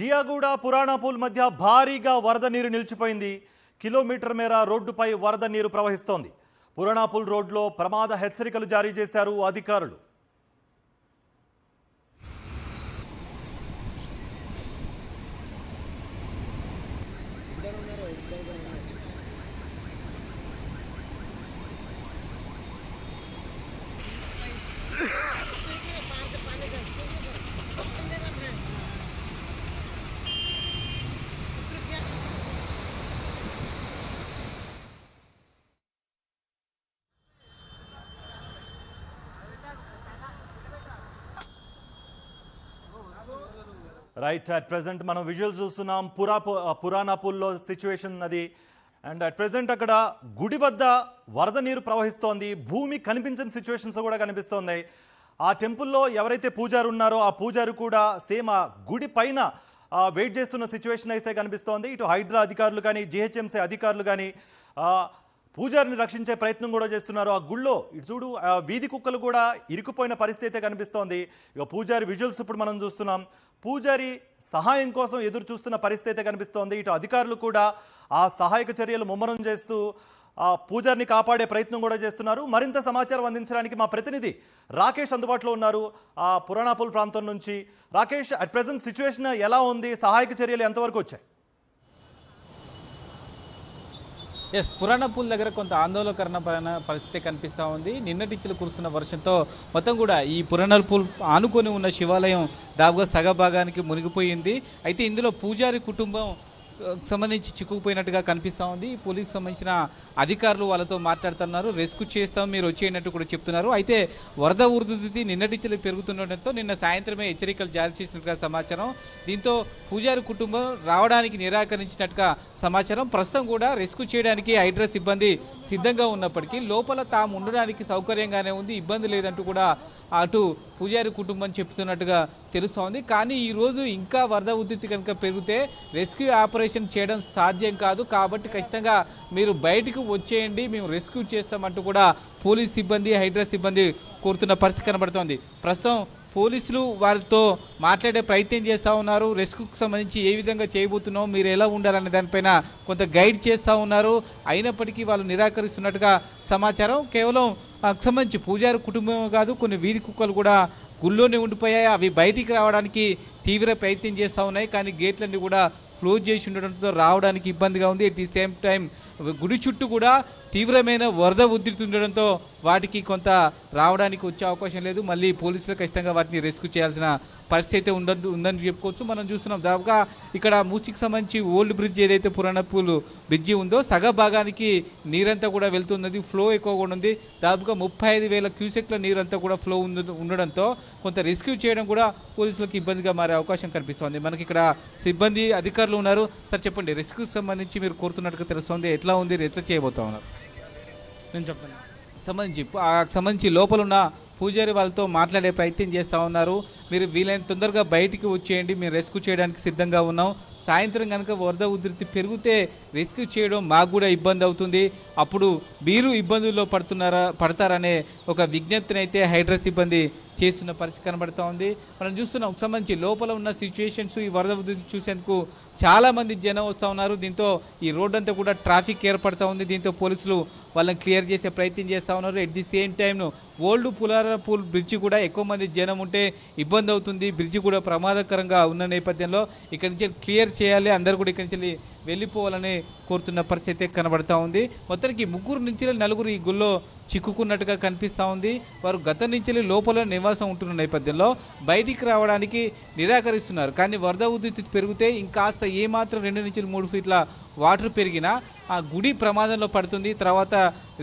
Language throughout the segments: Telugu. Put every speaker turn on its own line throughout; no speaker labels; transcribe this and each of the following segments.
జియాగూడ పురాణాపూల్ మధ్య భారీగా వరద నీరు నిలిచిపోయింది. కిలోమీటర్ మేర రోడ్డుపై వరద నీరు ప్రవహిస్తోంది. పురాణాపూల్ రోడ్లో ప్రమాద హెచ్చరికలు జారీ చేశారు అధికారులు. రైట్, అట్ ప్రెజెంట్ మనం విజువల్స్ చూస్తున్నాం. పురాణాపూల్లో సిచ్యువేషన్ అది. అండ్ అట్ ప్రెజెంట్ అక్కడ గుడి వద్ద వరద నీరు ప్రవహిస్తోంది. భూమి కనిపించని సిచ్యువేషన్స్ కూడా కనిపిస్తోంది. ఆ టెంపుల్లో ఎవరైతే పూజారి ఉన్నారో ఆ పూజారి కూడా సేమ్ ఆ గుడి పైన వెయిట్ చేస్తున్న సిచ్యువేషన్ అయితే కనిపిస్తోంది. ఇటు హైడ్రా అధికారులు కానీ జిహెచ్ఎంసీ అధికారులు కానీ పూజారిని రక్షించే ప్రయత్నం కూడా చేస్తున్నారు. ఆ గుళ్ళో ఇటు చూడు వీధి కుక్కలు కూడా ఇరుకుపోయిన పరిస్థితి అయితే కనిపిస్తోంది. ఇక పూజారి విజువల్స్ ఇప్పుడు మనం చూస్తున్నాం. పూజారి సహాయం కోసం ఎదురు చూస్తున్న పరిస్థితి అయితే కనిపిస్తోంది. ఇటు అధికారులు కూడా ఆ సహాయక చర్యలు ముమ్మరం చేస్తూ ఆ పూజారిని కాపాడే ప్రయత్నం కూడా చేస్తున్నారు. మరింత సమాచారం అందించడానికి మా ప్రతినిధి రాకేష్ అందుబాటులో ఉన్నారు ఆ పురాణాపూల్ ప్రాంతం నుంచి. రాకేష్, అట్ ప్రెజెంట్ సిచ్యువేషన్ ఎలా ఉంది? సహాయక చర్యలు ఎంతవరకు వచ్చాయి?
పురాణాపూల్ దగ్గర కొంత ఆందోళనకరమైన పరిస్థితి కనిపిస్తూ ఉంది. నిన్నటించులు కురుస్తున్న వర్షంతో మొత్తం కూడా ఈ పురాణాపూల్ ఆనుకొని ఉన్న శివాలయం దాదాపుగా సగభాగానికి మునిగిపోయింది. అయితే ఇందులో పూజారి కుటుంబం సంబంధించి చిక్కుకుపోయినట్టుగా కనిపిస్తూ ఉంది. పోలీసుకు సంబంధించిన అధికారులు వాళ్ళతో మాట్లాడుతున్నారు. రెస్క్యూ చేస్తాం, మీరు వచ్చేయనట్టు కూడా చెప్తున్నారు. అయితే వరద ఉధృతి నిన్నటించలు పెరుగుతుండటంతో నిన్న సాయంత్రమే హెచ్చరికలు జారీ చేసినట్టుగా సమాచారం. దీంతో పూజారి కుటుంబం రావడానికి నిరాకరించినట్టుగా సమాచారం. ప్రస్తుతం కూడా రెస్క్యూ చేయడానికి హైడ్రా సిబ్బంది సిద్ధంగా ఉన్నప్పటికీ లోపల తాము ఉండడానికి సౌకర్యంగానే ఉంది, ఇబ్బంది లేదంటూ కూడా అటు పూజారి కుటుంబం చెప్తున్నట్టుగా తెలుస్తోంది. కానీ ఈరోజు ఇంకా వరద ఉధృతి కనుక పెరిగితే రెస్క్యూ ఆపరేషన్ చేయడం సాధ్యం కాదు, కాబట్టి ఖచ్చితంగా మీరు బయటకు వచ్చేయండి, మేము రెస్క్యూ చేస్తామంటూ కూడా పోలీస్ సిబ్బంది హైడ్రా సిబ్బంది కోరుతున్న పరిస్థితి కనబడుతోంది. ప్రస్తుతం పోలీసులు వారితో మాట్లాడే ప్రయత్నం చేస్తూ ఉన్నారు. రెస్క్యూకి సంబంధించి ఏ విధంగా చేయబోతున్నాం, మీరు ఎలా ఉండాలనే దానిపైన కొంత గైడ్ చేస్తూ ఉన్నారు. అయినప్పటికీ వాళ్ళు నిరాకరిస్తున్నట్టుగా సమాచారం. కేవలం సంబంధించి పూజారి కుటుంబం కాదు, కొన్ని వీధి కుక్కలు కూడా గుళ్ళోనే ఉండిపోయాయి. అవి బయటికి రావడానికి తీవ్ర ప్రయత్నం చేస్తూ ఉన్నాయి. కానీ గేట్లన్నీ కూడా క్లోజ్ చేసి ఉండడంతో రావడానికి ఇబ్బందిగా ఉంది. ఎట్ ది సేమ్ టైం గుడి చుట్టూ కూడా తీవ్రమైన వరద ఉధృతి ఉండడంతో వాటికి కొంత రావడానికి వచ్చే అవకాశం లేదు. మళ్ళీ పోలీసులు ఖచ్చితంగా వాటిని రెస్క్యూ చేయాల్సిన పరిస్థితి ఉందని చెప్పుకోవచ్చు. మనం చూస్తున్నాం దాదాపుగా ఇక్కడ మూసికి సంబంధించి ఓల్డ్ బ్రిడ్జ్ ఏదైతే పురాణాపూల్ బ్రిడ్జి ఉందో సగ భాగానికి నీరంతా కూడా వెళ్తున్నది. ఫ్లో ఎక్కువగా ఉంది. దాదాపుగా 35,000 క్యూసెక్ల నీరంతా కూడా ఫ్లో ఉండడంతో కొంత రెస్క్యూ చేయడం కూడా పోలీసులకు ఇబ్బందిగా మారే అవకాశం కనిపిస్తోంది. మనకి ఇక్కడ సిబ్బంది అధికారులు ఉన్నారు. సార్ చెప్పండి, రెస్క్యూకి సంబంధించి మీరు కోరుతున్నట్టుగా తెలుస్తోంది, ఎట్లా ఉంది, ఎట్లా చేయబోతా ఉన్నారు?
నేను చెప్తాను.
సంబంధించి లోపల ఉన్న పూజారి వాళ్ళతో మాట్లాడే ప్రయత్నం చేస్తూ ఉన్నారు. మీరు వీలైన తొందరగా బయటికి వచ్చేయండి, మేము రెస్క్యూ చేయడానికి సిద్ధంగా ఉన్నాం. సాయంత్రం కనుక వరద ఉధృతి పెరిగితే రెస్క్యూ చేయడం మాకు కూడా ఇబ్బంది అవుతుంది, అప్పుడు మీరు ఇబ్బందుల్లో పడతారనే ఒక విజ్ఞప్తిని అయితే హైడ్రా సిబ్బంది చేస్తున్న పరిస్థితి కనబడుతూ ఉంది. మనం చూస్తున్నాం సంబంధించి లోపల ఉన్న సిచ్యువేషన్స్, ఈ వరద ఉధృతి చూసేందుకు చాలామంది జనం వస్తూ ఉన్నారు. దీంతో ఈ రోడ్ అంతా కూడా ట్రాఫిక్ ఏర్పడుతూ ఉంది. దీంతో పోలీసులు వాళ్ళని క్లియర్ చేసే ప్రయత్నం చేస్తూ ఉన్నారు. At the same time old Puranapul bridge కూడా ఎక్కువ మంది జనం ఉంటే ఇబ్బంది అవుతుంది. బ్రిడ్జి కూడా ప్రమాదకరంగా ఉన్న నేపథ్యంలో ఇక్కడి నుంచి క్లియర్ చేయాలి, అందరూ కూడా ఇక్కడి నుంచి వెళ్ళిపోవాలని కోరుతున్న పరిస్థితి కనబడతా ఉంది. మొత్తానికి 3 నుంచి 4 ఈ గుళ్ళో చిక్కుకున్నట్టుగా కనిపిస్తూ ఉంది. వారు గత నుంచి లోపల నివాసం ఉంటున్న నేపథ్యంలో బయటికి రావడానికి నిరాకరిస్తున్నారు. కానీ వరద ఉధృతి పెరిగితే ఇంకాస్త ఏమాత్రం 2 నుంచి 3 ఫీట్ల వాటర్ పెరిగినా ఆ గుడి ప్రమాదంలో పడుతుంది. తర్వాత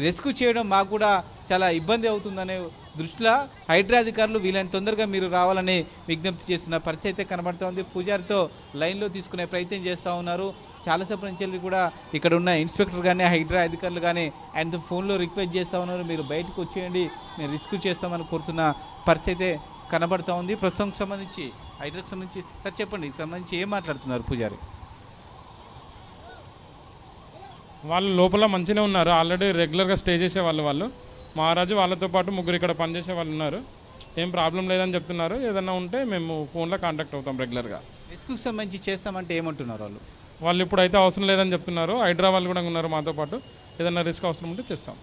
రెస్క్యూ చేయడం మాకు కూడా చాలా ఇబ్బంది అవుతుందనే దృష్టిలో హైడ్రా అధికారులు వీలైన తొందరగా మీరు రావాలని విజ్ఞప్తి చేస్తున్న పరిస్థితి అయితే కనబడుతోంది. పూజారితో లైన్లో తీసుకునే ప్రయత్నం చేస్తూ ఉన్నారు. చాలాసేపు నుంచి కూడా ఇక్కడ ఉన్న ఇన్స్పెక్టర్ కానీ హైడ్రా అధికారులు కానీ ఆయన ఫోన్లో రిక్వెస్ట్ చేస్తూ ఉన్నారు, మీరు బయటకు వచ్చేయండి, మేము రెస్క్యూ చేస్తామని కోరుతున్న పరిస్థితి కనబడుతూ ఉంది. ప్రస్తుతం సంబంధించి హైడ్రాకి సంబంధించి సార్ చెప్పండి, సంబంధించి ఏం మాట్లాడుతున్నారు పూజారి?
వాళ్ళు లోపల మంచిగానే ఉన్నారు, ఆల్రెడీ రెగ్యులర్గా స్టే చేసే వాళ్ళు మహారాజు వాళ్ళతో పాటు 3 ఇక్కడ పనిచేసే వాళ్ళు ఉన్నారు. ఏం ప్రాబ్లం లేదని చెప్తున్నారు. ఏదన్నా ఉంటే మేము ఫోన్లో కాంటాక్ట్ అవుతాం రెగ్యులర్గా.
రెస్క్యూకి సంబంధించి చేస్తామంటే ఏమంటున్నారు వాళ్ళు?
వాళ్ళు ఇప్పుడైతే అవసరం లేదని చెప్తున్నారు. హైడ్రా వాళ్ళు కూడా ఉన్నారు మాతో పాటు. ఏదైనా రిస్క్ అవసరం ఉంటే చేస్తాం.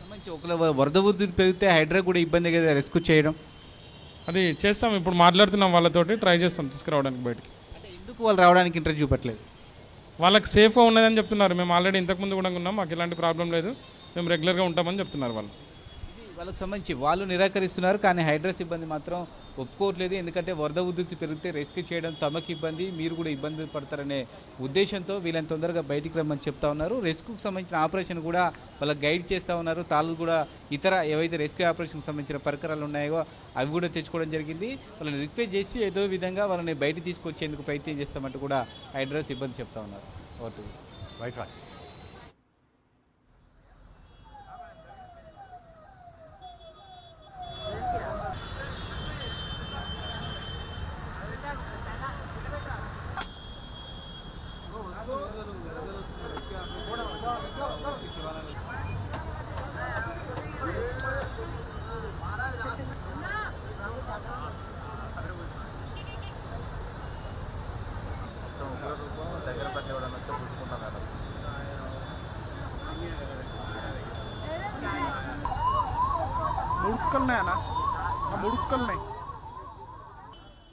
సంబంధించి ఒకవేళ వరద ఉధృతి పెరిగితే హైడ్రా కూడా ఇబ్బంది కదా రెస్క్యూ చేయడం.
అది చేస్తాం, ఇప్పుడు మాట్లాడుతున్నాం వాళ్ళతోటి, ట్రై చేస్తాం తీసుకురావడానికి బయటికి.
అంటే ఎందుకు వాళ్ళు రావడానికి ఇంట్రెస్ట్ చూపట్లేదు?
వాళ్ళకి సేఫ్గా ఉన్నదని చెప్తున్నారు. మేము ఆల్రెడీ ఇంతకుముందు కూడా ఉన్నాం, మాకు ఎలాంటి ప్రాబ్లం లేదు, మేము రెగ్యులర్గా ఉంటామని చెప్తున్నారు వాళ్ళు.
ఇది వాళ్ళకి సంబంధించి వాళ్ళు నిరాకరిస్తున్నారు, కానీ హైడ్రా సిబ్బంది మాత్రం ఒప్పుకోవట్లేదు. ఎందుకంటే వరద ఉధృతి పెరిగితే రెస్క్యూ చేయడం తమకు ఇబ్బంది, మీరు కూడా ఇబ్బంది పడతారనే ఉద్దేశంతో వీళ్ళని తొందరగా బయటికి రమ్మని చెప్తా ఉన్నారు. రెస్క్యూకి సంబంధించిన ఆపరేషన్ కూడా వాళ్ళకి గైడ్ చేస్తూ ఉన్నారు. తాళ్ళు కూడా ఇతర ఏవైతే రెస్క్యూ ఆపరేషన్కి సంబంధించిన పరికరాలు ఉన్నాయో అవి కూడా తెచ్చుకోవడం జరిగింది. వాళ్ళని రిక్వెస్ట్ చేసి ఏదో విధంగా వాళ్ళని బయటికి తీసుకొచ్చేందుకు ప్రయత్నం చేస్తామంటూ కూడా హైడ్రా సిబ్బంది చెప్తా ఉన్నారు.
రైట్.
ముడుక్కల్నే అన్న ముడుక్కల్నే